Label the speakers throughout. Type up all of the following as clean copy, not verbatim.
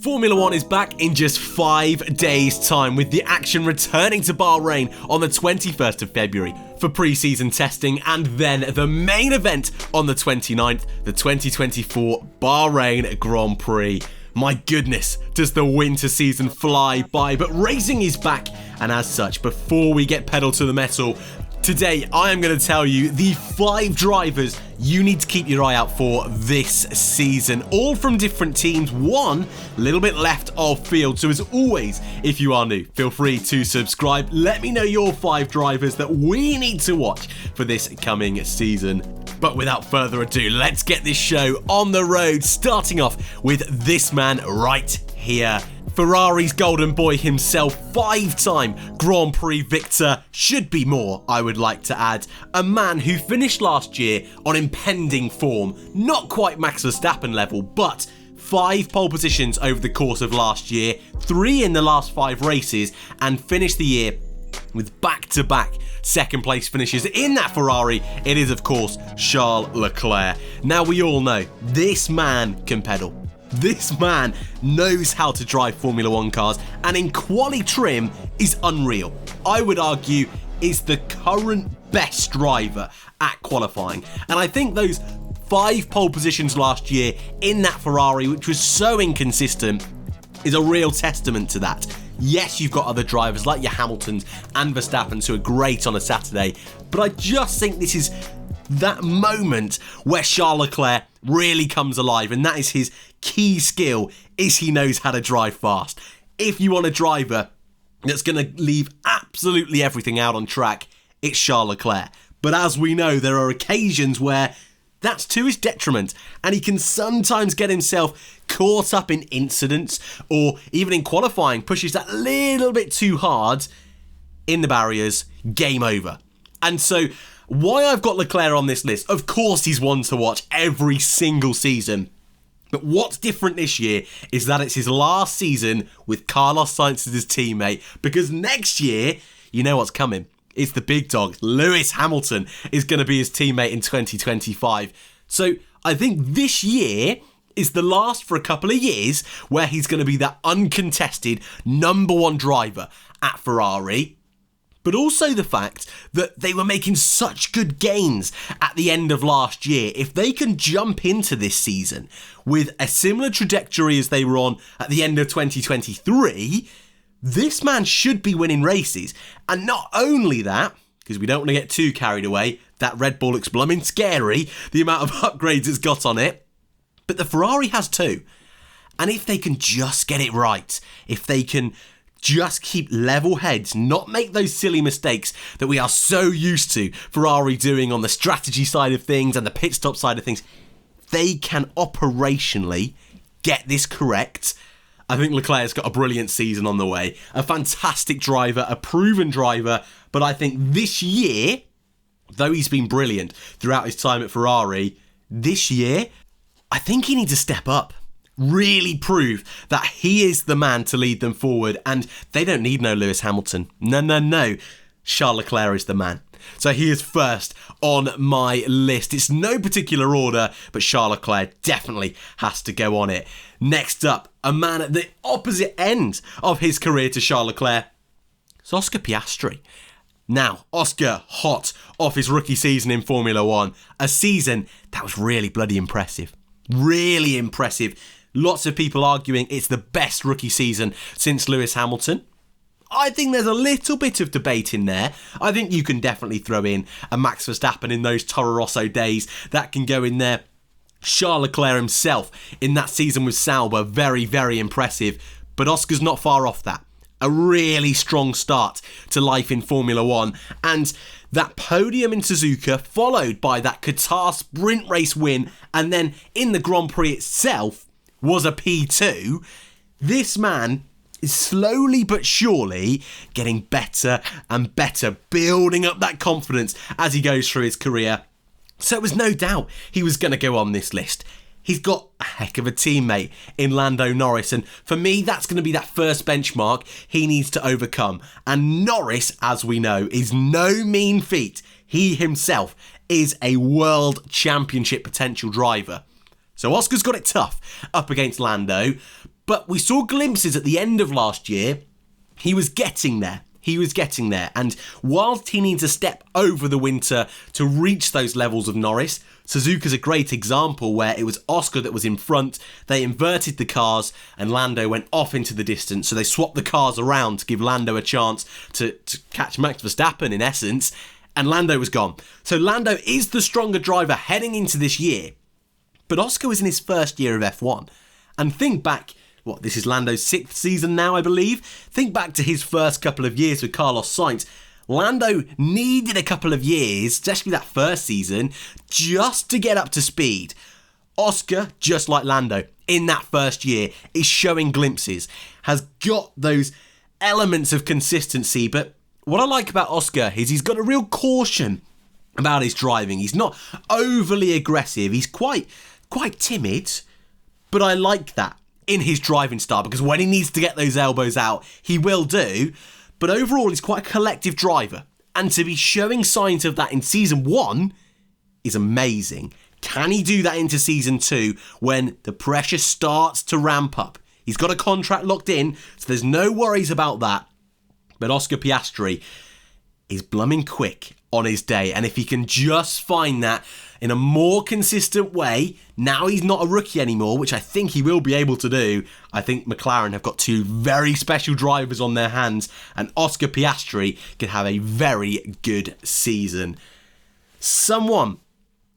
Speaker 1: Formula One is back in just 5 days' time, with the action returning to Bahrain on the 21st of February for pre-season testing, and then the main event on the 29th, the 2024 Bahrain Grand Prix. My goodness, does the winter season fly by, but racing is back, and as such, before we get pedal to the metal, today I am going to tell you the 5 drivers you need to keep your eye out for this season, all from different teams, one a little bit left of field. So as always, if you are new, feel free to subscribe. Let me know your 5 drivers that we need to watch for this coming season. But without further ado, let's get this show on the road, starting off with this man right here. Ferrari's golden boy himself, 5-time Grand Prix victor, should be more, I would like to add. A man who finished last year on impending form, not quite Max Verstappen level, but 5 pole positions over the course of last year, 3 in the last 5 races, and finished the year with back-to-back second place finishes in that Ferrari. It is, of course, Charles Leclerc. Now, we all know this man can pedal. This man knows how to drive Formula One cars, and in quali trim is unreal. I would argue is the current best driver at qualifying. And I think those 5 pole positions last year in that Ferrari, which was so inconsistent, is a real testament to that. Yes, you've got other drivers like your Hamiltons and Verstappens who are great on a Saturday, but I just think this is that moment where Charles Leclerc really comes alive, and that is his key skill, is he knows how to drive fast. If you want a driver that's going to leave absolutely everything out on track, it's Charles Leclerc. But as we know, there are occasions where that's to his detriment, and he can sometimes get himself caught up in incidents, or even in qualifying, pushes that little bit too hard in the barriers, game over. And so why I've got Leclerc on this list, of course he's one to watch every single season. But what's different this year is that it's his last season with Carlos Sainz as his teammate, because next year, you know what's coming. It's the big dog. Lewis Hamilton is going to be his teammate in 2025. So I think this year is the last for a couple of years where he's going to be that uncontested #1 driver at Ferrari. But also the fact that they were making such good gains at the end of last year. If they can jump into this season with a similar trajectory as they were on at the end of 2023, this man should be winning races. And not only that, because we don't want to get too carried away, that Red Bull looks blooming scary, the amount of upgrades it's got on it, but the Ferrari has too. And if they can just get it right, if they can just keep level heads, not make those silly mistakes that we are so used to Ferrari doing on the strategy side of things and the pit stop side of things, they can operationally get this correct. I think Leclerc's got a brilliant season on the way, a fantastic driver, a proven driver, but I think this year, though he's been brilliant throughout his time at Ferrari, this year, I think he needs to step up. Really prove that he is the man to lead them forward, and they don't need no Lewis Hamilton. No. Charles Leclerc is the man. So he is first on my list. It's no particular order, but Charles Leclerc definitely has to go on it. Next up, a man at the opposite end of his career to Charles Leclerc, it's Oscar Piastri. Now, Oscar hot off his rookie season in Formula One, a season that was really bloody impressive. Really impressive. Lots of people arguing it's the best rookie season since Lewis Hamilton. I think there's a little bit of debate in there. I think you can definitely throw in a Max Verstappen in those Toro Rosso days. That can go in there. Charles Leclerc himself in that season with Sauber, very, very impressive. But Oscar's not far off that. A really strong start to life in Formula One. And that podium in Suzuka, followed by that Qatar sprint race win, and then in the Grand Prix itself, was a P2. This man is slowly but surely getting better and better, building up that confidence as he goes through his career. So it was no doubt he was going to go on this list. He's got a heck of a teammate in Lando Norris, and for me, that's going to be that first benchmark he needs to overcome. And Norris, as we know, is no mean feat. He himself is a world championship potential driver. So Oscar's got it tough up against Lando, But we saw glimpses at the end of last year. He was getting there. And whilst he needs a step over the winter to reach those levels of Norris, Suzuka's a great example where it was Oscar that was in front, they inverted the cars, and Lando went off into the distance, so they swapped the cars around to give Lando a chance to catch Max Verstappen, in essence, and Lando was gone. So Lando is the stronger driver heading into this year, but Oscar was in his first year of F1, and think back, this is Lando's 6th season now, I believe. Think back to his first couple of years with Carlos Sainz. Lando needed a couple of years, especially that first season, just to get up to speed. Oscar, just like Lando, in that first year, is showing glimpses, has got those elements of consistency, but what I like about Oscar is he's got a real caution about his driving. He's not overly aggressive, he's quite timid, but I like that in his driving style, because when he needs to get those elbows out, he will do. But overall, he's quite a collective driver. And to be showing signs of that in Season 1 is amazing. Can he do that into Season 2 when the pressure starts to ramp up? He's got a contract locked in, so there's no worries about that. But Oscar Piastri is blooming quick on his day. And if he can just find that in a more consistent way, now he's not a rookie anymore, which I think he will be able to do. I think McLaren have got two very special drivers on their hands, and Oscar Piastri could have a very good season. Someone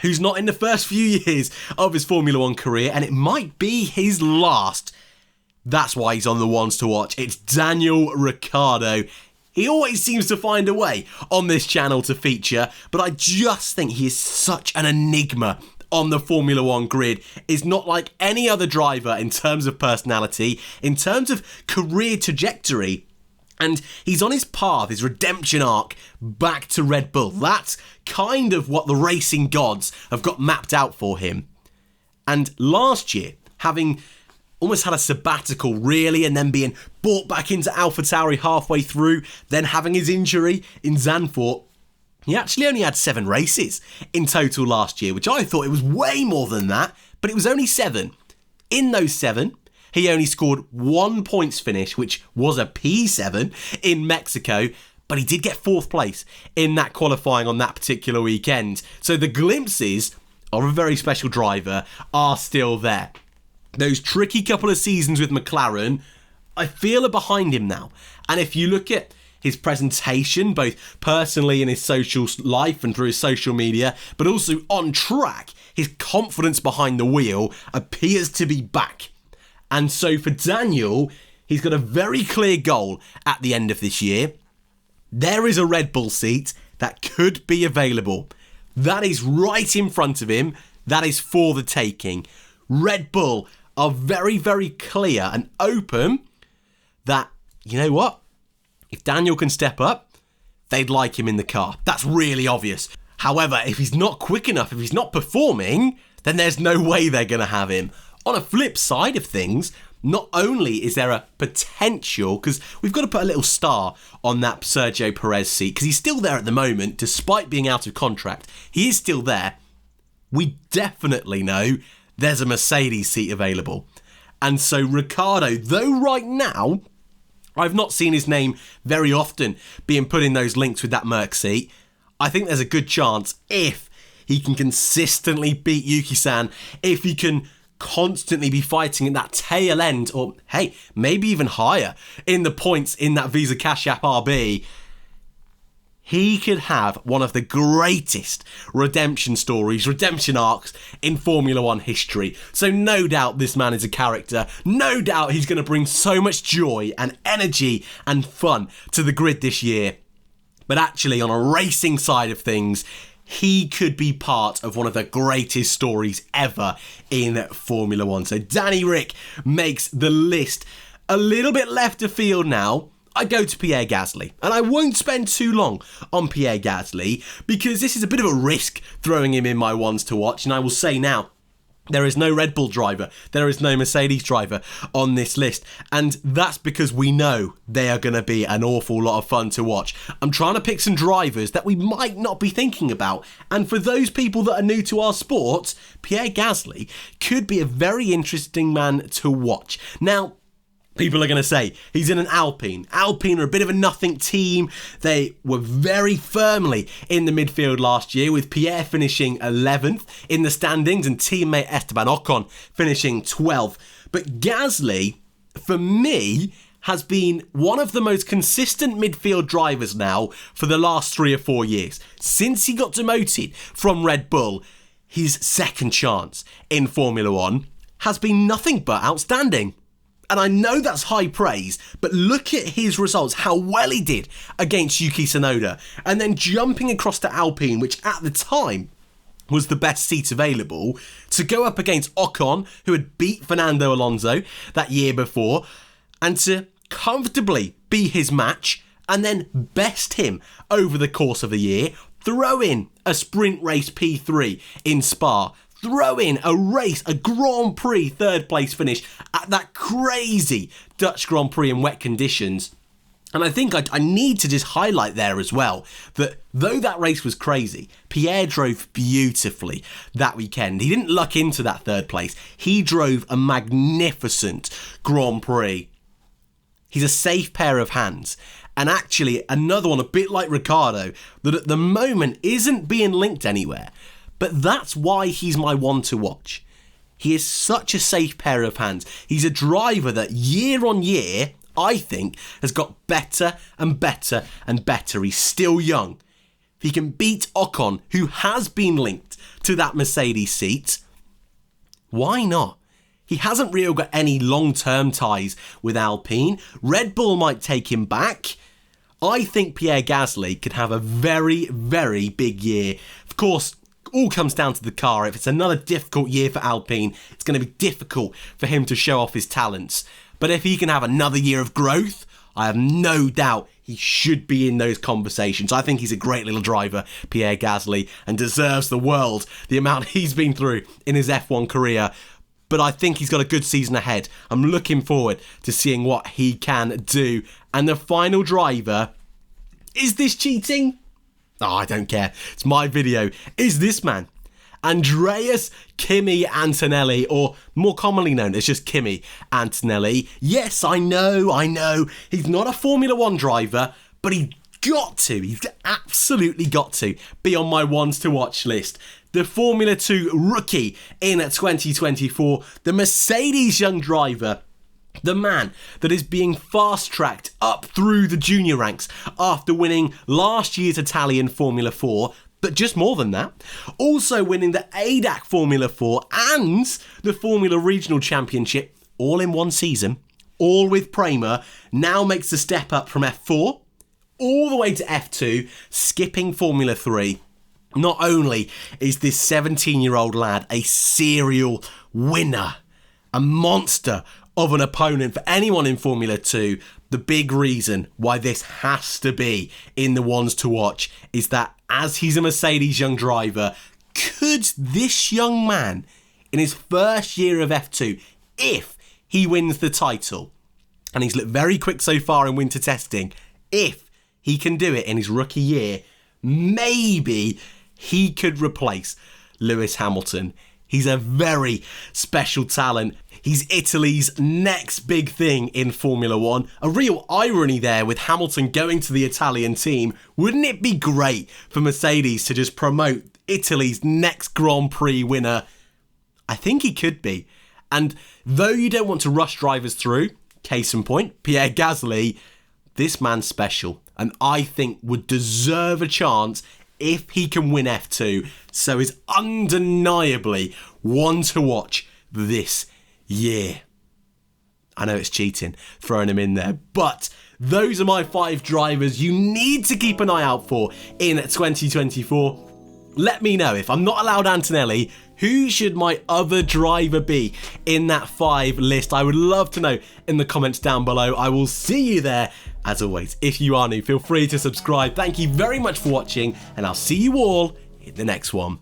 Speaker 1: who's not in the first few years of his Formula One career, and it might be his last. That's why he's on the ones to watch. It's Daniel Ricciardo. He always seems to find a way on this channel to feature, but I just think he is such an enigma on the Formula One grid. Is not like any other driver in terms of personality, in terms of career trajectory, and he's on his path, his redemption arc, back to Red Bull. That's kind of what the racing gods have got mapped out for him. And last year, having almost had a sabbatical really, and then being brought back into AlphaTauri halfway through, then having his injury in Zandvoort, he actually only had 7 races in total last year, which I thought it was way more than that, but it was only 7. In those 7, he only scored 1 points finish, which was a P7 in Mexico, but he did get 4th place in that qualifying on that particular weekend. So the glimpses of a very special driver are still there. Those tricky couple of seasons with McLaren, I feel, are behind him now. And if you look at his presentation, both personally in his social life and through his social media, but also on track, his confidence behind the wheel appears to be back. And so for Daniel, he's got a very clear goal at the end of this year. There is a Red Bull seat that could be available. That is right in front of him. That is for the taking. Red Bull are very, very clear and open that, you know what? If Daniel can step up, they'd like him in the car. That's really obvious. However, if he's not quick enough, if he's not performing, then there's no way they're going to have him. On a flip side of things, not only is there a potential, because we've got to put a little star on that Sergio Perez seat, because he's still there at the moment, despite being out of contract. He is still there. We definitely know there's a Mercedes seat available. And so Ricciardo, though right now, I've not seen his name very often being put in those links with that Merc seat, I think there's a good chance, if he can consistently beat Yuki-san, if he can constantly be fighting at that tail end, or hey, maybe even higher in the points in that Visa Cash App RB, he could have one of the greatest redemption stories, redemption arcs in Formula One history. So no doubt this man is a character. No doubt he's going to bring so much joy and energy and fun to the grid this year. But actually, on a racing side of things, he could be part of one of the greatest stories ever in Formula One. So Danny Rick makes the list. A little bit left of field now, I go to Pierre Gasly, and I won't spend too long on Pierre Gasly because this is a bit of a risk throwing him in my ones to watch, and I will say now, there is no Red Bull driver, there is no Mercedes driver on this list, and that's because we know they are going to be an awful lot of fun to watch. I'm trying to pick some drivers that we might not be thinking about, and for those people that are new to our sport, Pierre Gasly could be a very interesting man to watch. Now, People are going to say he's in an Alpine. Alpine are a bit of a nothing team. They were very firmly in the midfield last year, with Pierre finishing 11th in the standings and teammate Esteban Ocon finishing 12th. But Gasly, for me, has been one of the most consistent midfield drivers now for the last 3 or 4 years. Since he got demoted from Red Bull, his second chance in Formula 1 has been nothing but outstanding. And I know that's high praise, but look at his results, how well he did against Yuki Tsunoda, and then jumping across to Alpine, which at the time was the best seat available, to go up against Ocon, who had beat Fernando Alonso that year before, and to comfortably be his match, and then best him over the course of the year, throw in a sprint race P3 in Spa, throw in a race, a Grand Prix third place finish at that crazy Dutch Grand Prix in wet conditions. And I think I need to just highlight there as well that though that race was crazy, Pierre drove beautifully that weekend. He didn't luck into that third place. He drove a magnificent Grand Prix. He's a safe pair of hands. And actually another one, a bit like Ricciardo, that at the moment isn't being linked anywhere. But that's why he's my one to watch. He is such a safe pair of hands. He's a driver that year on year, I think, has got better and better and better. He's still young. If he can beat Ocon, who has been linked to that Mercedes seat, why not? He hasn't really got any long-term ties with Alpine. Red Bull might take him back. I think Pierre Gasly could have a very, very big year. Of course, all comes down to the car. If it's another difficult year for Alpine, it's going to be difficult for him to show off his talents. But if he can have another year of growth, I have no doubt he should be in those conversations. I think he's a great little driver, Pierre Gasly, and deserves the world, the amount he's been through in his F1 career. But I think he's got a good season ahead. I'm looking forward to seeing what he can do. And the final driver, is this cheating? Oh, I don't care. It's my video. Is this man, Andreas Kimi Antonelli, or more commonly known as just Kimi Antonelli. Yes, I know. He's not a Formula 1 driver, but he's absolutely got to be on my ones to watch list. The Formula 2 rookie in 2024, the Mercedes young driver, the man that is being fast-tracked up through the junior ranks after winning last year's Italian Formula 4, but just more than that, also winning the ADAC Formula 4 and the Formula Regional Championship all in one season, all with Prema, now makes the step up from F4 all the way to F2, skipping Formula 3. Not only is this 17-year-old lad a serial winner, a monster of an opponent for anyone in Formula 2, the big reason why this has to be in the ones to watch is that as he's a Mercedes young driver, could this young man in his first year of F2, if he wins the title, and he's looked very quick so far in winter testing, if he can do it in his rookie year, maybe he could replace Lewis Hamilton. He's a very special talent. He's Italy's next big thing in Formula 1. A real irony there with Hamilton going to the Italian team. Wouldn't it be great for Mercedes to just promote Italy's next Grand Prix winner? I think he could be. And though you don't want to rush drivers through, case in point, Pierre Gasly, this man's special. And I think would deserve a chance if he can win F2, so is undeniably one to watch this year. I know it's cheating, throwing him in there, but those are my 5 drivers you need to keep an eye out for in 2024. Let me know, if I'm not allowed Antonelli, who should my other driver be in that 5 list? I would love to know in the comments down below. I will see you there. As always, if you are new, feel free to subscribe. Thank you very much for watching, and I'll see you all in the next one.